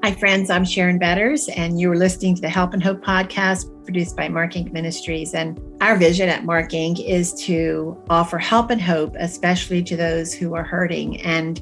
Hi, friends. I'm Sharon Betters, and you're listening to the Help and Hope podcast produced by Mark Inc. Ministries. And our vision at Mark Inc. is to offer help and hope, especially to those who are hurting. And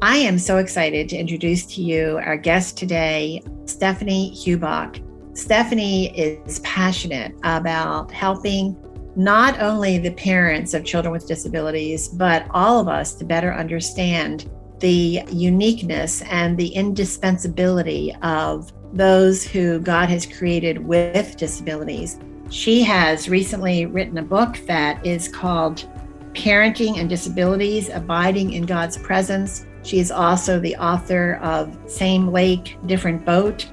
I am so excited to introduce to you our guest today, Stephanie Hubach. Stephanie is passionate about helping not only the parents of children with disabilities, but all of us to better understand the uniqueness and the indispensability of those who God has created with disabilities. She has recently written a book that is called Parenting and Disabilities, Abiding in God's Presence. She is also the author of Same Lake, Different Boat.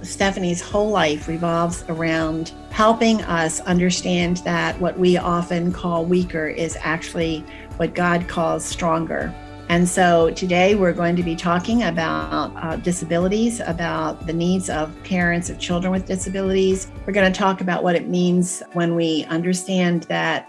Stephanie's whole life revolves around helping us understand that what we often call weaker is actually what God calls stronger. And so today we're going to be talking about disabilities, about the needs of parents of children with disabilities. We're going to talk about what it means when we understand that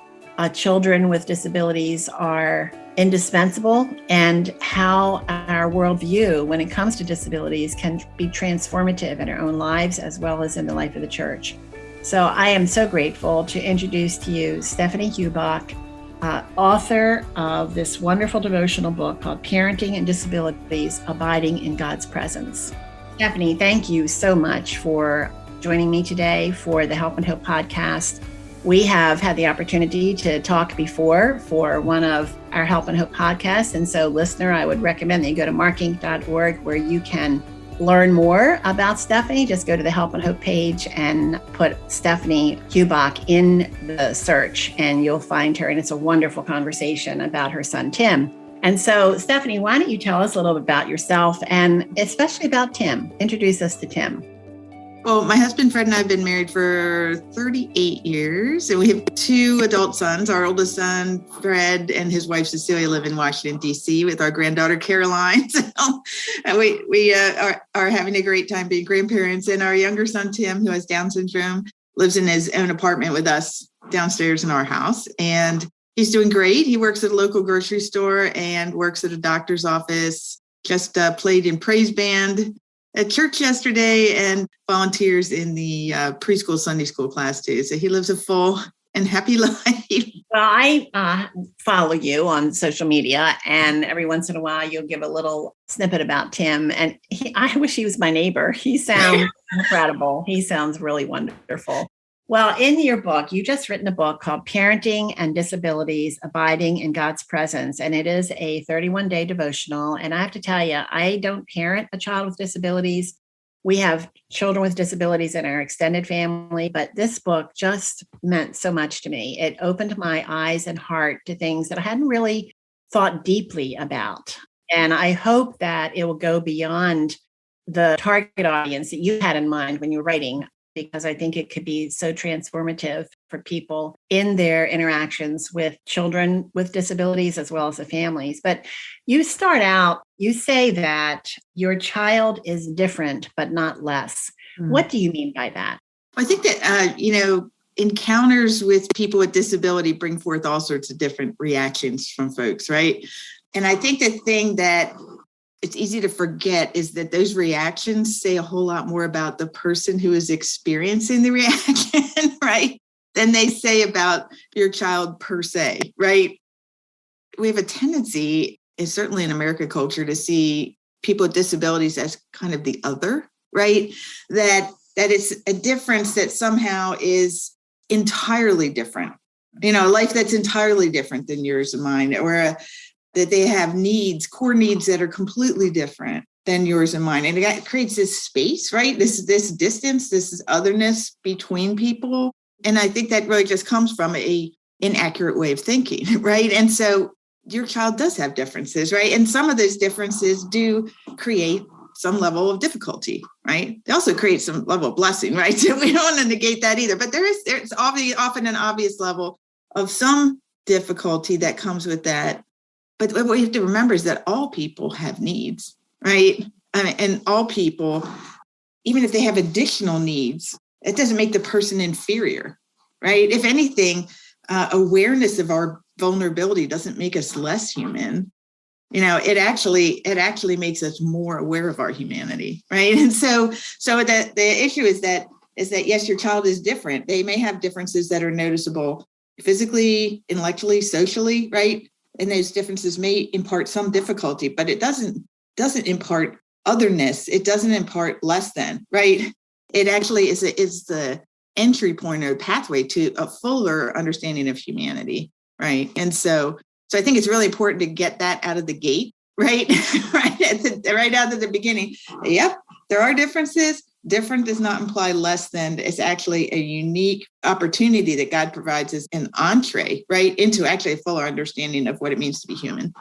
children with disabilities are indispensable and how our worldview when it comes to disabilities can be transformative in our own lives as well as in the life of the church. So I am so grateful to introduce to you Stephanie Hubach, author of this wonderful devotional book called Parenting and Disabilities, Abiding in God's Presence. Stephanie, thank you so much for joining me today for the Help and Hope podcast. We have had the opportunity to talk before for one of our Help and Hope podcasts. And so, listener, I would recommend that you go to markinc.org where you can learn more about Stephanie. Just go to the Help and Hope page and put Stephanie Hubach in the search and you'll find her. And it's a wonderful conversation about her son, Tim. And so, Stephanie, why don't you tell us a little bit about yourself and especially about Tim? Introduce us to Tim. Well, my husband, Fred, and I have been married for 38 years, and we have two adult sons. Our oldest son, Fred, and his wife, Cecilia, live in Washington, D.C. with our granddaughter, Caroline. So and we are having a great time being grandparents. And our younger son, Tim, who has Down syndrome, lives in his own apartment with us downstairs in our house. And he's doing great. He works at a local grocery store and works at a doctor's office, just played in praise band at church yesterday and volunteers in the preschool Sunday school class too. So he lives a full and happy life. Well, I follow you on social media, and every once in a while you'll give a little snippet about Tim. And I wish he was my neighbor. He sounds incredible. He sounds really wonderful. Well, in your book, you just written a book called Parenting and Disabilities, Abiding in God's Presence. And it is a 31-day devotional. And I have to tell you, I don't parent a child with disabilities. We have children with disabilities in our extended family, but this book just meant so much to me. It opened my eyes and heart to things that I hadn't really thought deeply about. And I hope that it will go beyond the target audience that you had in mind when you were writing, because I think it could be so transformative for people in their interactions with children with disabilities as well as the families. But you start out, you say that your child is different, but not less. What do you mean by that? I think that, encounters with people with disability bring forth all sorts of different reactions from folks, right? And I think the thing that it's easy to forget is that those reactions say a whole lot more about the person who is experiencing the reaction, right? Than they say about your child per se, right? We have a tendency, certainly in American culture, to see people with disabilities as kind of the other, right? That it's a difference that somehow is entirely different. A life that's entirely different than yours and mine, or that they have needs, core needs that are completely different than yours and mine. And it creates this space, right? This distance, this otherness between people. And I think that really just comes from an inaccurate way of thinking, right? And so your child does have differences, right? And some of those differences do create some level of difficulty, right? They also create some level of blessing, right? So we don't want to negate that either. But there's often an obvious level of some difficulty that comes with that. But what we have to remember is that all people have needs, right? And all people, even if they have additional needs, it doesn't make the person inferior, right? If anything, awareness of our vulnerability doesn't make us less human. It actually makes us more aware of our humanity, right? And so the issue is that yes, your child is different. They may have differences that are noticeable physically, intellectually, socially, right? And those differences may impart some difficulty, but it doesn't impart otherness. It doesn't impart less than, right? It actually is the entry point or pathway to a fuller understanding of humanity, right? And so I think it's really important to get that out of the gate, right? right out of the beginning. Yep, there are differences. Different does not imply less than. It's actually a unique opportunity that God provides as an entree, right, into actually a fuller understanding of what it means to be human.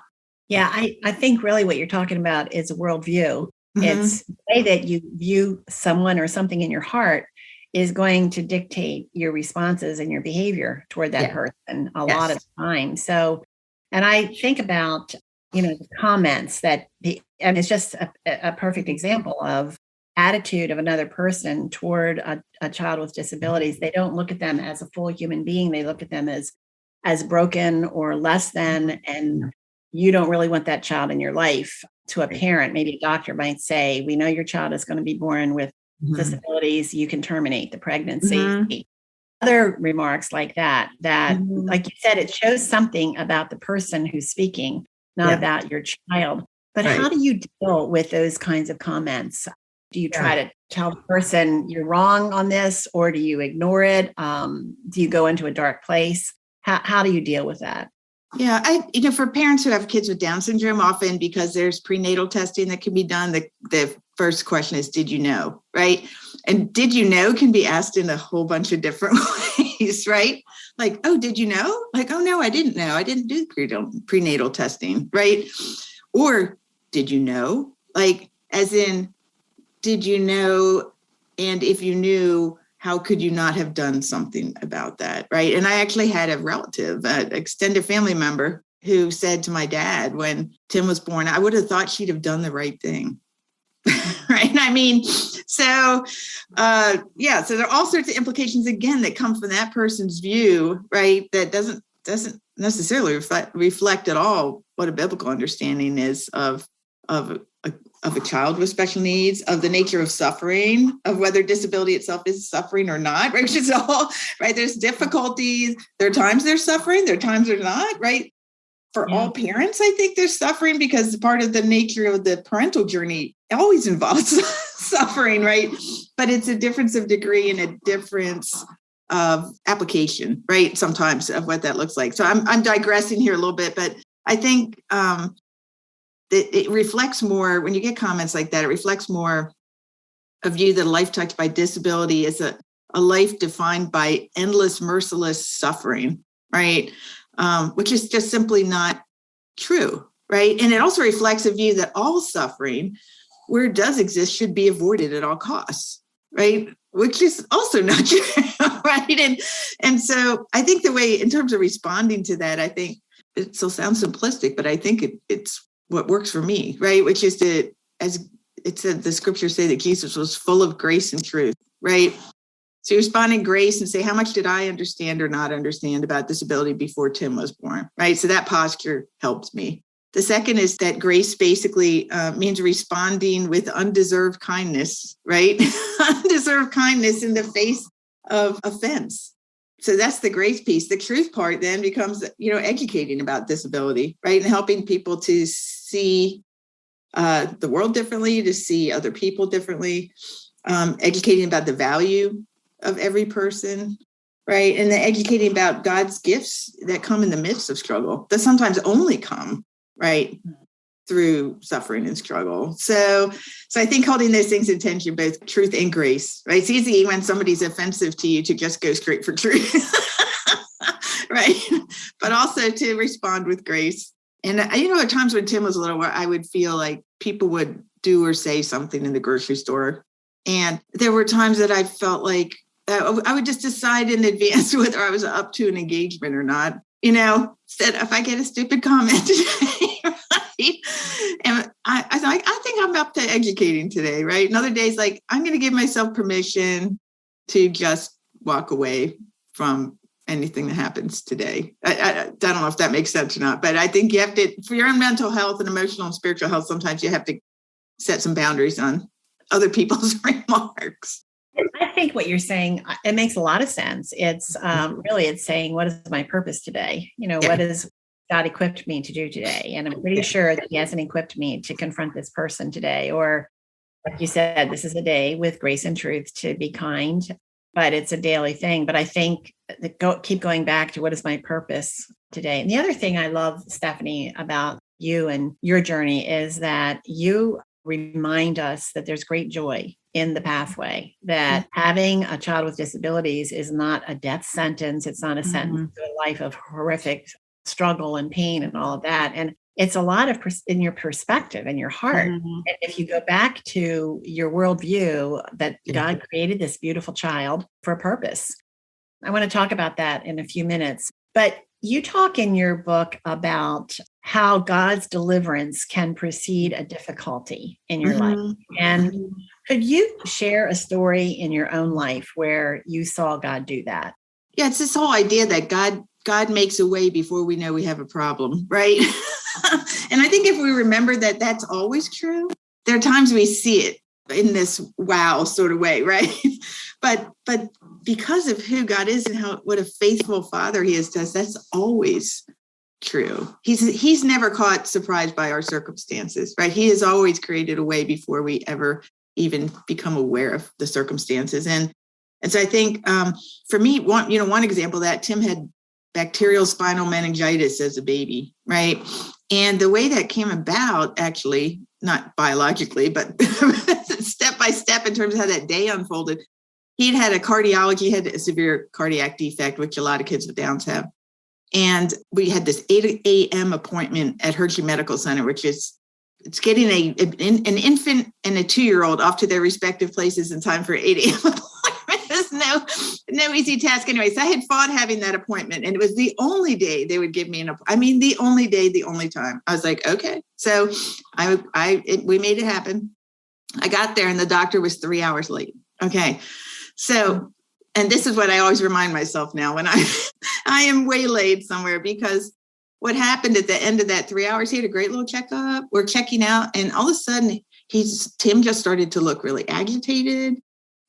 Yeah, I think really what you're talking about is a worldview. Mm-hmm. It's the way that you view someone or something in your heart is going to dictate your responses and your behavior toward that person a lot of time. So, and I think about, the comments and it's just a perfect example of attitude of another person toward a child with disabilities. They don't look at them as a full human being. They look at them as broken or less than, and you don't really want that child in your life. To a parent, maybe a doctor might say, we know your child is going to be born with disabilities. You can terminate the pregnancy. Other remarks like that, like you said, it shows something about the person who's speaking, not about your child. But how do you deal with those kinds of comments? Do you try to tell the person you're wrong on this, or do you ignore it? Do you go into a dark place? How do you deal with that? Yeah, for parents who have kids with Down syndrome, often because there's prenatal testing that can be done, the first question is, did you know, right? And did you know can be asked in a whole bunch of different ways, right? Like, oh, did you know? Like, oh, no, I didn't know. I didn't do prenatal testing, right? Or did you know? Like, as in, did you know? And if you knew, how could you not have done something about that, right? And I actually had a relative, an extended family member, who said to my dad when Tim was born, I would have thought she'd have done the right thing, right? I mean, so so there are all sorts of implications, again, that come from that person's view, right? That doesn't necessarily reflect at all what a biblical understanding is of a child with special needs, of the nature of suffering, of whether disability itself is suffering or not, right? Which is all, right? There's difficulties. There are times there's suffering. There are times there's not, right? For all parents, I think there's suffering, because part of the nature of the parental journey always involves suffering, right? But it's a difference of degree and a difference of application, right? Sometimes of what that looks like. So I'm digressing here a little bit, but I think it reflects more, when you get comments like that, it reflects more a view that a life touched by disability is a life defined by endless, merciless suffering, right? Which is just simply not true, right? And it also reflects a view that all suffering, where it does exist, should be avoided at all costs, right? Which is also not true, right? And so I think the way, in terms of responding to that, I think it still sounds simplistic, but I think it's what works for me, right? Which is to, as it said, the scriptures say that Jesus was full of grace and truth, right? So you respond in grace and say, how much did I understand or not understand about disability before Tim was born, right? So that posture helps me. The second is that grace basically means responding with undeserved kindness, right? Undeserved kindness in the face of offense. So that's the grace piece. The truth part then becomes, educating about disability, right? And helping people to see the world differently, to see other people differently, educating about the value of every person, right? And then educating about God's gifts that come in the midst of struggle, that sometimes only come, right, through suffering and struggle. So I think holding those things in tension, both truth and grace, right? It's easy when somebody's offensive to you to just go straight for truth, right? But also to respond with grace. And, at times when Tim was little, where I would feel like people would do or say something in the grocery store. And there were times that I felt like I would just decide in advance whether I was up to an engagement or not. Said, if I get a stupid comment today, right? And I was like, I think I'm up to educating today, right? And other days, like, I'm going to give myself permission to just walk away from anything that happens today. I don't know if that makes sense or not, but I think you have to, for your own mental health and emotional and spiritual health, sometimes you have to set some boundaries on other people's remarks. I think what you're saying, it makes a lot of sense. It's really, it's saying, what is my purpose today? What has God equipped me to do today? And I'm pretty sure that he hasn't equipped me to confront this person today. Or like you said, this is a day with grace and truth to be kind, but it's a daily thing. But I think keep going back to what is my purpose today. And the other thing I love, Stephanie, about you and your journey is that you remind us that there's great joy in the pathway, that having a child with disabilities is not a death sentence. It's not a sentence to a life of horrific struggle and pain and all of that. And it's a lot of in your perspective and your heart. And if you go back to your worldview that God created this beautiful child for a purpose. I want to talk about that in a few minutes. But you talk in your book about how God's deliverance can precede a difficulty in your life. And could you share a story in your own life where you saw God do that? Yeah, it's this whole idea that God makes a way before we know we have a problem, right? And I think if we remember that that's always true, there are times we see it in this wow sort of way, right? But because of who God is and what a faithful father he is to us, that's always true. He's never caught surprised by our circumstances, right? He has always created a way before we ever even become aware of the circumstances. And so I think for me, one example that Tim had bacterial spinal meningitis as a baby, right? And the way that came about, actually, not biologically, but step by step in terms of how that day unfolded, he had had a severe cardiac defect, which a lot of kids with Downs have. And we had this 8 a.m. appointment at Hurtful Medical Center, which is, it's getting an infant and a 2-year-old off to their respective places in time for 8 a.m. appointment. It's no easy task anyway. So I had fought having that appointment, and it was the only day they would give me the only day, the only time. I was like, okay. So we made it happen. I got there and the doctor was 3 hours late. Okay. So, and this is what I always remind myself now when I am waylaid somewhere, because what happened at the end of that 3 hours, he had a great little checkup. We're checking out, and all of a sudden Tim just started to look really agitated.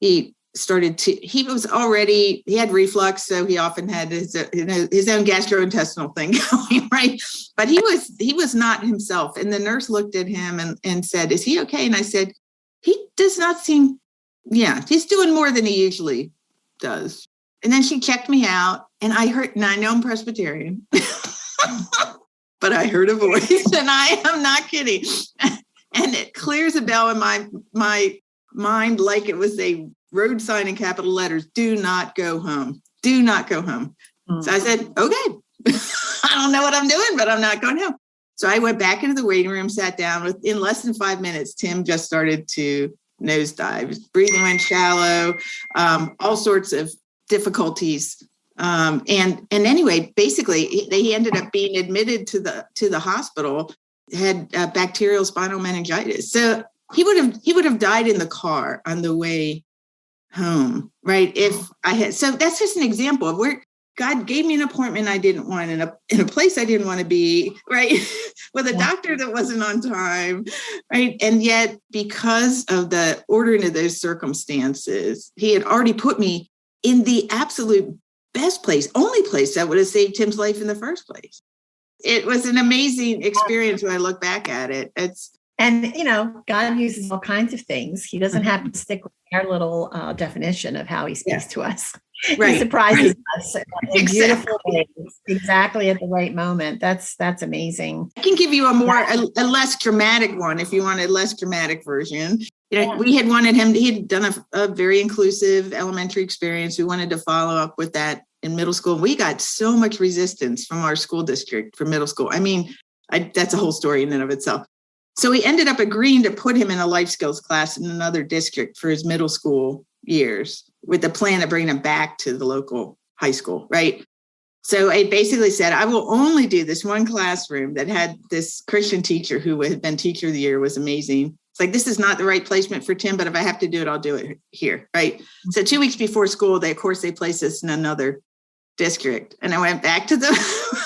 He had reflux, so he often had his own gastrointestinal thing going, right? But he was not himself. And the nurse looked at him and said, "Is he okay?" And I said, "He does not seem, he's doing more than he usually does." And then she checked me out, and I know I'm Presbyterian, but I heard a voice, and I am not kidding. And it clears a bell in my mind like it was a road sign in capital letters: "Do not go home. Do not go home." So I said, okay, I don't know what I'm doing, but I'm not going home. So I went back into the waiting room, sat down. In less than 5 minutes, Tim just started to nosedive. His breathing went shallow, all sorts of difficulties. And anyway, basically, he ended up being admitted to the hospital, had bacterial spinal meningitis. So he would have died in the car on the way home, right? If I had. So that's just an example of where God gave me an appointment I didn't want, in a place I didn't want to be, right? With a doctor that wasn't on time, right? And yet, because of the ordering of those circumstances, he had already put me in the absolute best place, only place that would have saved Tim's life in the first place. It was an amazing experience when I look back at it. And, God uses all kinds of things. He doesn't have to stick with our little definition of how he speaks to us. Right. He surprises us in beautiful ways, exactly at the right moment. That's amazing. I can give you a less dramatic one if you want a less dramatic version. We had wanted him, he had done a very inclusive elementary experience. We wanted to follow up with that in middle school. We got so much resistance from our school district for middle school. I mean, that's a whole story in and of itself. So we ended up agreeing to put him in a life skills class in another district for his middle school years, with the plan of bringing him back to the local high school, right? So I basically said, I will only do this one classroom that had this Christian teacher who had been teacher of the year, was amazing. It's like, this is not the right placement for Tim, but if I have to do it, I'll do it here, right? So 2 weeks before school, they placed us in another district. And I went back to the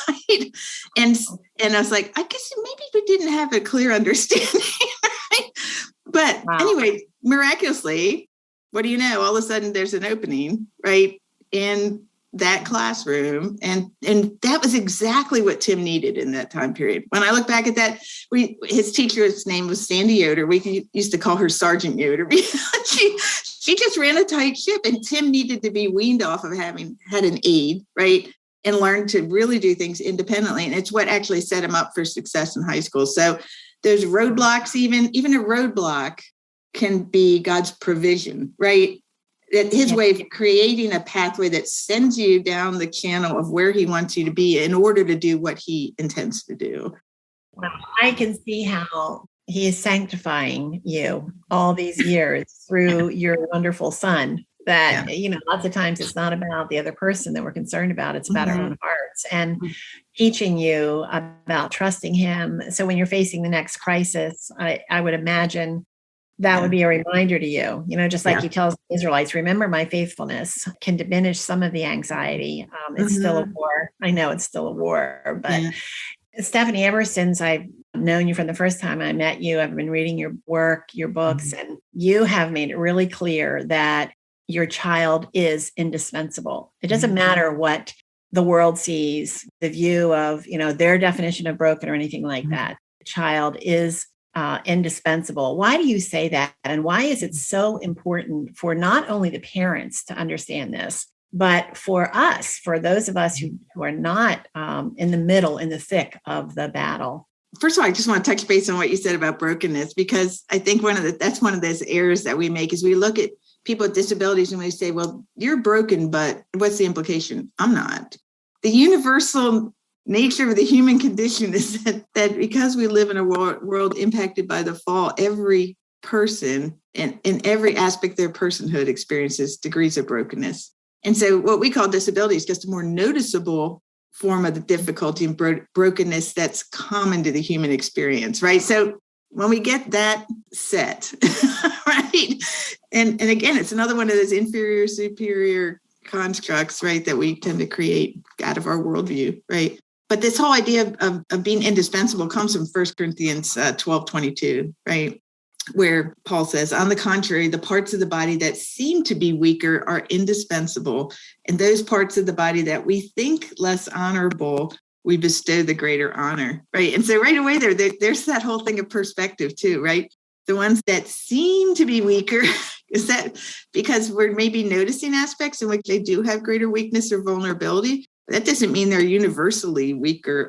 right. And I was like, I guess maybe we didn't have a clear understanding. Right? But anyway, miraculously, what do you know? All of a sudden there's an opening, right, in that classroom. And that was exactly what Tim needed in that time period. When I look back at that, his teacher's name was Sandy Yoder. We used to call her Sergeant Yoder because she just ran a tight ship, and Tim needed to be weaned off of having had an aide, right, and learn to really do things independently. And it's what actually set him up for success in high school. So those roadblocks, even a roadblock can be God's provision, right? That his way of creating a pathway that sends you down the channel of where he wants you to be in order to do what he intends to do. Well, I can see how he is sanctifying you all these years through your wonderful son. That, lots of times it's not about the other person that we're concerned about. It's about our own hearts, and teaching you about trusting him. So when you're facing the next crisis, I would imagine that would be a reminder to you, just like he tells the Israelites, remember my faithfulness can diminish some of the anxiety. It's still a war. I know it's still a war, but Stephanie, ever since I've known you from the first time I met you, I've been reading your work, your books, and you have made it really clear that your child is indispensable. It doesn't matter what the world sees, the view of, their definition of broken or anything like that. The child is indispensable. Why do you say that? And why is it so important for not only the parents to understand this, but for us, for those of us who are not in the middle, in the thick of the battle? First of all, I just want to touch base on what you said about brokenness, because I think that's one of those errors that we make is we look at people with disabilities and we say, well, you're broken, but what's the implication? I'm not. The universal nature of the human condition is that because we live in a world impacted by the fall, every person and in every aspect of their personhood experiences degrees of brokenness. And so what we call disability is just a more noticeable form of the difficulty and brokenness that's common to the human experience, right? So when we get that set, right? And again, it's another one of those inferior, superior constructs, right, that we tend to create out of our worldview, right? But this whole idea of being indispensable comes from 1 Corinthians 12:22, right? Where Paul says, on the contrary, the parts of the body that seem to be weaker are indispensable. And those parts of the body that we think less honorable, we bestow the greater honor, right? And so right away there's that whole thing of perspective too, right? The ones that seem to be weaker, is that because we're maybe noticing aspects in which they do have greater weakness or vulnerability. That doesn't mean they're universally weaker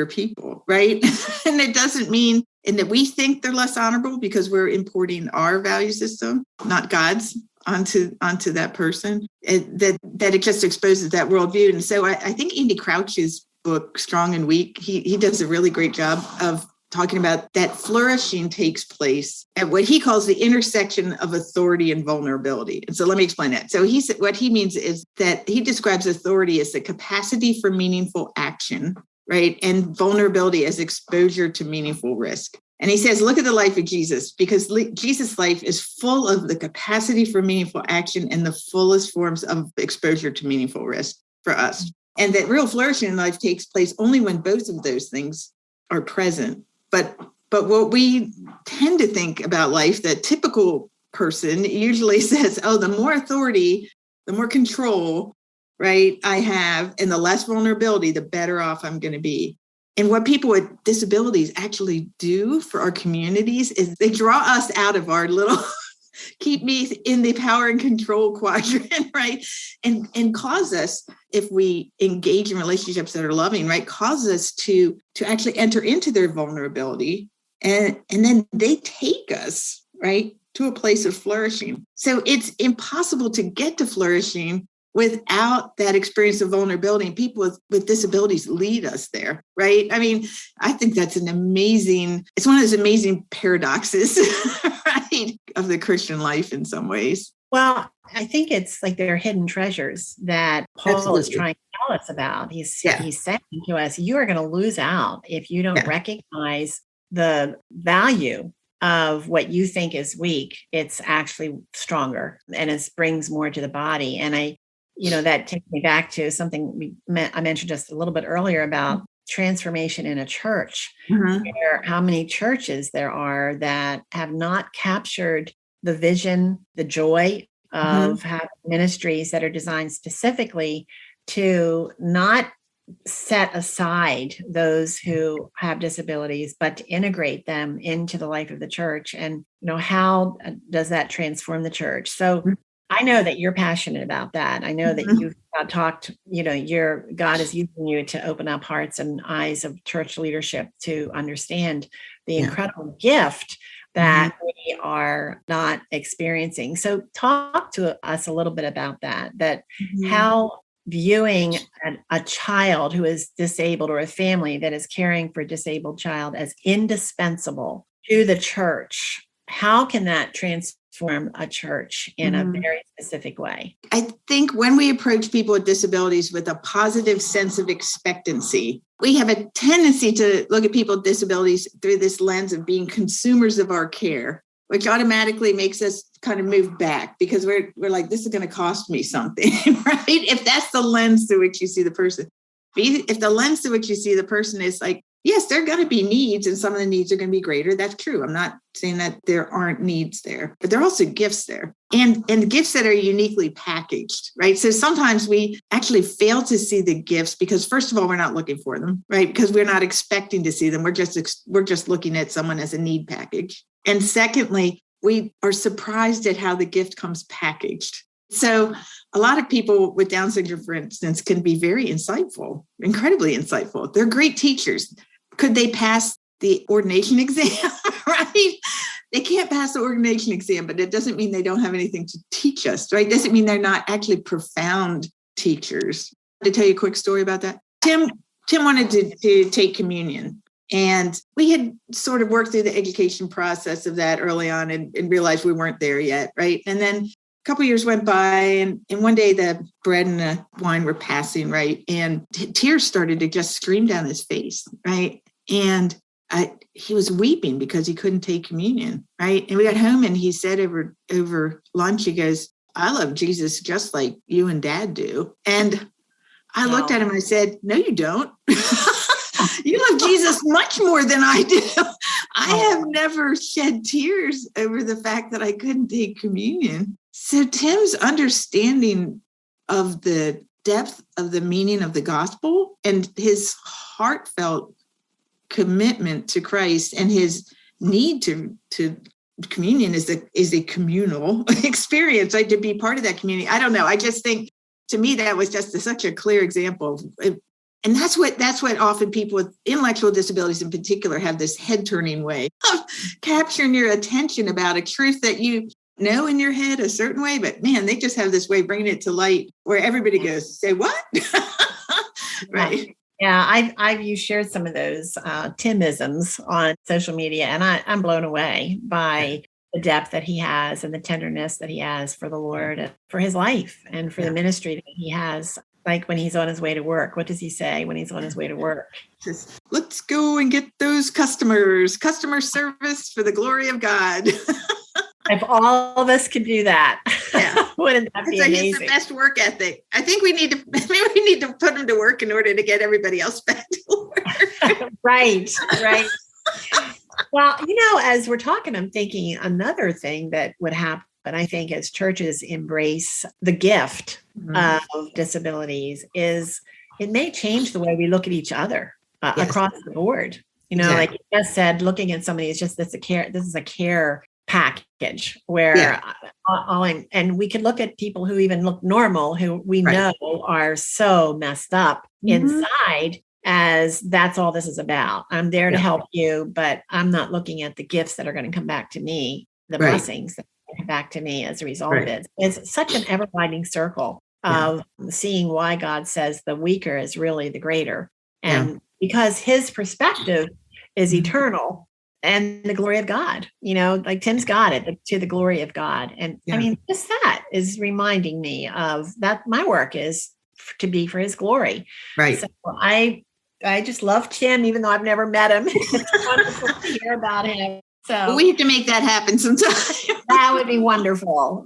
people, right? And it doesn't mean that we think they're less honorable because we're importing our value system, not God's, onto that person. That it just exposes that worldview. And so I think Andy Crouch's book, Strong and Weak, he does a really great job of talking about that flourishing takes place at what he calls the intersection of authority and vulnerability. And so let me explain that. So he said what he means is that he describes authority as the capacity for meaningful action, right? And vulnerability as exposure to meaningful risk. And he says, look at the life of Jesus, because Jesus' life is full of the capacity for meaningful action and the fullest forms of exposure to meaningful risk for us. And that real flourishing in life takes place only when both of those things are present. But what we tend to think about life, the typical person usually says, oh, the more authority, the more control, right, I have, and the less vulnerability, the better off I'm going to be. And what people with disabilities actually do for our communities is they draw us out of our little keep me in the power and control quadrant, right? And cause us, if we engage in relationships that are loving, right, cause us to actually enter into their vulnerability. And then they take us, right, to a place of flourishing. So it's impossible to get to flourishing without that experience of vulnerability. And people with disabilities lead us there, right? I mean, I think that's it's one of those amazing paradoxes, right, of the Christian life in some ways. Well, I think it's like they're hidden treasures that Paul is trying to tell us about. He's saying to us, you are going to lose out if you don't recognize the value of what you think is weak. It's actually stronger and it brings more to the body. And that takes me back to something I mentioned just a little bit earlier about transformation in a church. How many churches there are that have not captured the vision, the joy of having ministries that are designed specifically to not set aside those who have disabilities, but to integrate them into the life of the church. And, how does that transform the church? So I know that you're passionate about that. I know that you've talked, God is using you to open up hearts and eyes of church leadership to understand the incredible gift that we are not experiencing. So talk to us a little bit about that how viewing a child who is disabled or a family that is caring for a disabled child as indispensable to the church, how can that transform a church in a very specific way? I think when we approach people with disabilities with a positive sense of expectancy, we have a tendency to look at people with disabilities through this lens of being consumers of our care, which automatically makes us kind of move back because we're like, this is going to cost me something, right? If that's the lens through which you see the person. If the lens through which you see the person is like, yes, there are going to be needs and some of the needs are going to be greater. That's true. I'm not saying that there aren't needs there, but there are also gifts there and gifts that are uniquely packaged, right? So sometimes we actually fail to see the gifts because first of all, we're not looking for them, right? Because we're not expecting to see them. We're just looking at someone as a need package. And secondly, we are surprised at how the gift comes packaged. So a lot of people with Down syndrome, for instance, can be very insightful, incredibly insightful. They're great teachers. Could they pass the ordination exam, right? They can't pass the ordination exam, but it doesn't mean they don't have anything to teach us, right? It doesn't mean they're not actually profound teachers. To tell you a quick story about that, Tim wanted to take communion. And we had sort of worked through the education process of that early on and realized we weren't there yet, right? And then a couple of years went by and one day the bread and the wine were passing, right? And tears started to just stream down his face, right? And he was weeping because he couldn't take communion, right? And we got home and he said over lunch, he goes, I love Jesus just like you and Dad do. And I looked at him and I said, no, you don't. You love Jesus much more than I do. I have never shed tears over the fact that I couldn't take communion. So Tim's understanding of the depth of the meaning of the gospel and his heartfelt commitment to Christ and his need to communion is a communal experience, right? To be part of that community. I don't know. I just think to me that was just such a clear example of, and that's what often people with intellectual disabilities in particular have this head turning way of capturing your attention about a truth that you know in your head a certain way, but man, they just have this way of bringing it to light where everybody goes, say what? Right. Yeah, you shared some of those Timisms on social media, and I'm blown away by the depth that he has and the tenderness that he has for the Lord and for his life and for the ministry that he has. Like when he's on his way to work, what does he say when he's on his way to work? Just, let's go and get those customer service for the glory of God. If all of us could do that, wouldn't that be amazing? He's the best work ethic. I think we need to put him to work in order to get everybody else back to work. Right. Well, as we're talking, I'm thinking another thing that would happen, I think, as churches embrace the gift of disabilities is it may change the way we look at each other across the board. Exactly. Like you just said, looking at somebody is just this is a care package where and we could look at people who even look normal, who we know are so messed up inside, as that's all this is about. I'm there to help you, but I'm not looking at the gifts that are going to come back to me, the blessings that come back to me as a result of it. It's such an ever-widening circle of seeing why God says the weaker is really the greater. And because his perspective is eternal and the glory of God, like Tim's got it to the glory of God. And I mean, just that is reminding me of that. My work is to be for his glory. Right. So I just love Tim, even though I've never met him. It's wonderful to hear about him. So we have to make that happen sometime. That would be wonderful.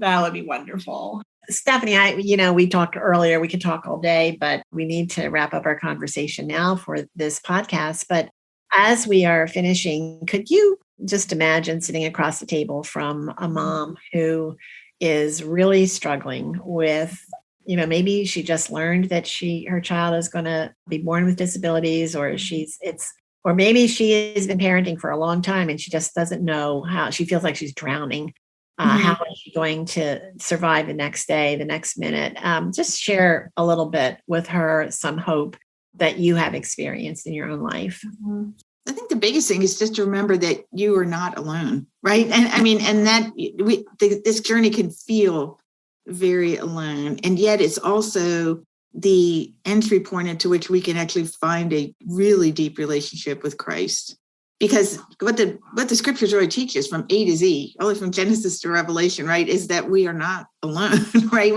Stephanie, we talked earlier, we could talk all day, but we need to wrap up our conversation now for this podcast. But as we are finishing, could you just imagine sitting across the table from a mom who is really struggling with, maybe she just learned that her child is going to be born with disabilities, or or maybe she has been parenting for a long time and she just doesn't know how. She feels like she's drowning. How is she going to survive the next day, the next minute? Just share a little bit with her some hope that you have experienced in your own life. I think the biggest thing is just to remember that you are not alone, right? And that this journey can feel very alone, and yet it's also the entry point into which we can actually find a really deep relationship with Christ. Because what the scriptures really teach us from A to Z, only from Genesis to Revelation, right, is that we are not alone, right?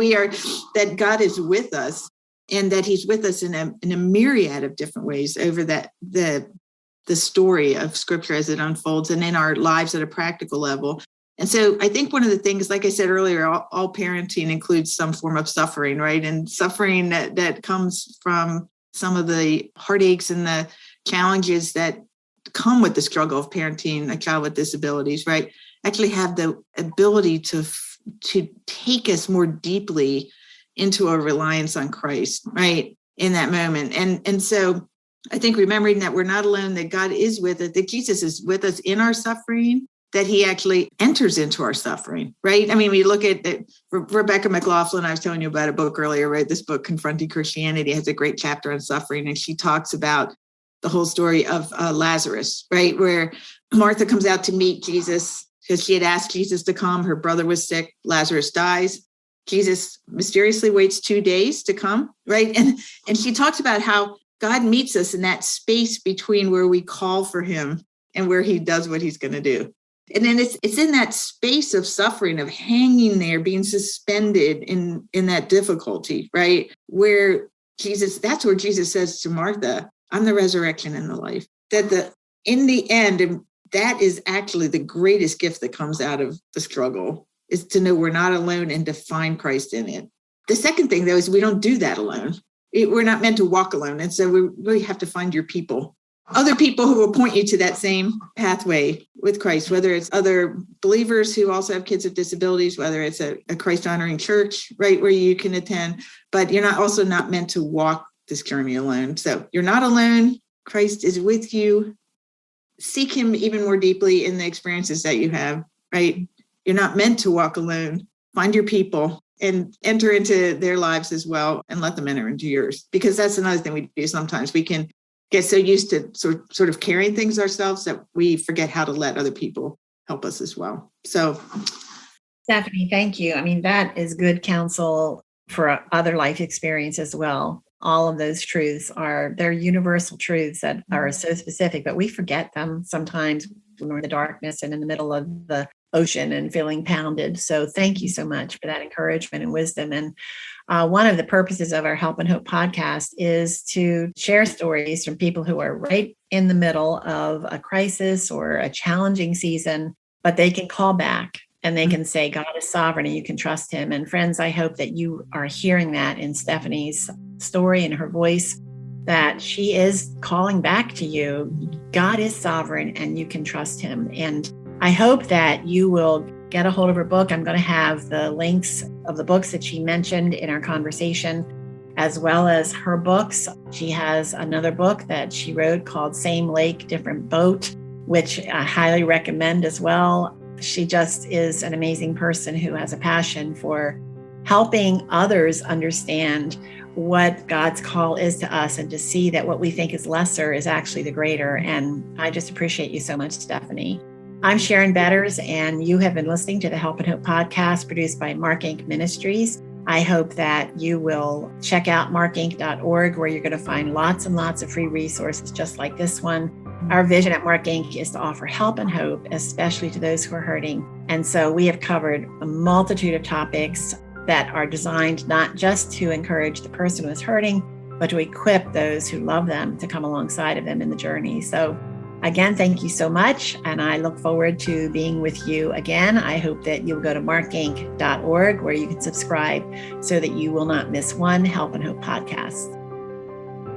That God is with us, and that he's with us in a myriad of different ways over the story of scripture as it unfolds and in our lives at a practical level. And so I think one of the things, like I said earlier, all parenting includes some form of suffering, right? And suffering that comes from some of the heartaches and the challenges that come with the struggle of parenting a child with disabilities, right? Actually have the ability to take us more deeply into a reliance on Christ, right? In that moment. And so I think remembering that we're not alone, that God is with us, that Jesus is with us in our suffering, that he actually enters into our suffering, right? I mean, we look at Rebecca McLaughlin, I was telling you about a book earlier, right? This book, Confronting Christianity, has a great chapter on suffering. And she talks about the whole story of Lazarus, right? Where Martha comes out to meet Jesus because she had asked Jesus to come. Her brother was sick. Lazarus dies. Jesus mysteriously waits 2 days to come, right? And she talks about how God meets us in that space between where we call for him and where he does what he's going to do. And then it's in that space of suffering, of hanging there, being suspended in that difficulty, right? That's where Jesus says to Martha, I'm the resurrection and the life. That in the end, and that is actually the greatest gift that comes out of the struggle, is to know we're not alone and to find Christ in it. The second thing, though, is we don't do that alone. We're not meant to walk alone. And so we really have to find your people. Other people who will point you to that same pathway with Christ, whether it's other believers who also have kids with disabilities, whether it's a Christ-honoring church, right, where you can attend, but you're also not meant to walk this journey alone. So you're not alone. Christ is with you. Seek him even more deeply in the experiences that you have, right? You're not meant to walk alone. Find your people and enter into their lives as well and let them enter into yours. Because that's another thing we do sometimes. We can get so used to sort of carrying things ourselves that we forget how to let other people help us as well. So, Stephanie, thank you. I mean, that is good counsel for other life experience as well. All of those truths they're universal truths that are so specific, but we forget them sometimes when we're in the darkness and in the middle of the ocean and feeling pounded. So thank you so much for that encouragement and wisdom. And one of the purposes of our Help and Hope podcast is to share stories from people who are right in the middle of a crisis or a challenging season, but they can call back and they can say, God is sovereign and you can trust him. And friends, I hope that you are hearing that in Stephanie's story and her voice, that she is calling back to you. God is sovereign and you can trust him. And I hope that you will get a hold of her book. I'm going to have the links of the books that she mentioned in our conversation, as well as her books. She has another book that she wrote called Same Lake, Different Boat, which I highly recommend as well. She just is an amazing person who has a passion for helping others understand what God's call is to us and to see that what we think is lesser is actually the greater. And I just appreciate you so much, Stephanie. I'm Sharon Betters, and you have been listening to the Help and Hope podcast produced by Mark Inc. Ministries. I hope that you will check out markinc.org, where you're going to find lots and lots of free resources just like this one. Our vision at Mark Inc. is to offer help and hope, especially to those who are hurting. And so we have covered a multitude of topics that are designed not just to encourage the person who is hurting, but to equip those who love them to come alongside of them in the journey. So Again, thank you so much. And I look forward to being with you again. I hope that you'll go to markinc.org where you can subscribe so that you will not miss one Help and Hope podcast.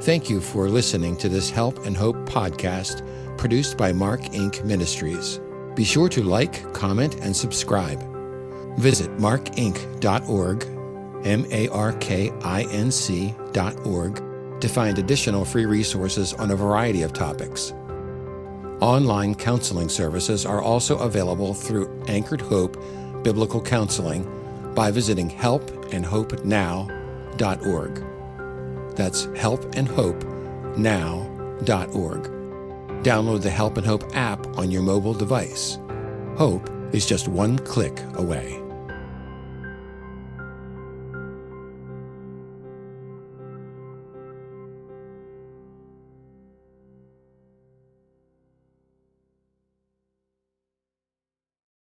Thank you for listening to this Help and Hope podcast produced by Mark Inc. Ministries. Be sure to like, comment, and subscribe. Visit markinc.org, markinc.org, to find additional free resources on a variety of topics. Online counseling services are also available through Anchored Hope Biblical Counseling by visiting helpandhopenow.org. That's helpandhopenow.org. Download the Help and Hope app on your mobile device. Hope is just one click away.